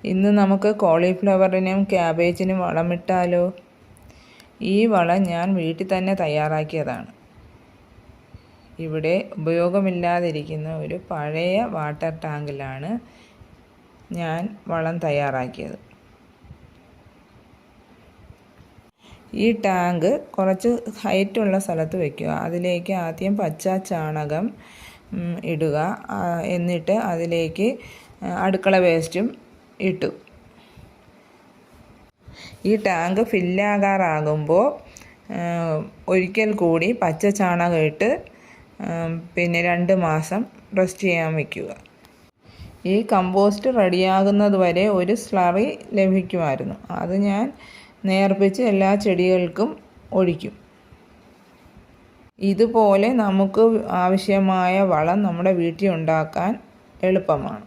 ഇന്ന് നമുക്ക് കോളിഫ്ലവറിനും ക്യാബേജിനും വളമിട്ടാലോ? ഈ വളം ഞാൻ വീട്ടിൽ തന്നെ തയ്യാറാക്കിയതാണ്. ഇവിടെ ഉപയോഗമില്ലാതിരിക്കുന്ന ഒരു പഴയ വാട്ടർ ടാങ്കിലാണ് ഞാൻ വളം തയ്യാറാക്കിയത്. ഈ ടാങ്ക് കുറച്ച് ഹൈറ്റുള്ള സ്ഥലത്ത് വയ്ക്കുക. അതിലേക്ക് ആദ്യം പച്ച ചാണകം ഇടുക. എന്നിട്ട് അതിലേക്ക് അടുക്കള വേസ്റ്റും ഇട്ടു. ഈ ടാങ്ക് ഫില്ലാകാറാകുമ്പോൾ ഒരിക്കൽ കൂടി പച്ച ചാണകം ഇട്ട് പിന്നെ 2 മാസം റെസ്റ്റ് ചെയ്യാൻ വയ്ക്കുക. ഈ കമ്പോസ്റ്റ് റെഡിയാകുന്നത് വരെ ഒരു സ്ലറി ലഭിക്കുമായിരുന്നു. അത് ഞാൻ നേർപ്പിച്ച് എല്ലാ ചെടികൾക്കും ഒഴിക്കും. ഇതുപോലെ നമുക്ക് ആവശ്യമായ വളം നമ്മുടെ വീട്ടിൽ ഉണ്ടാക്കാൻ എളുപ്പമാണ്.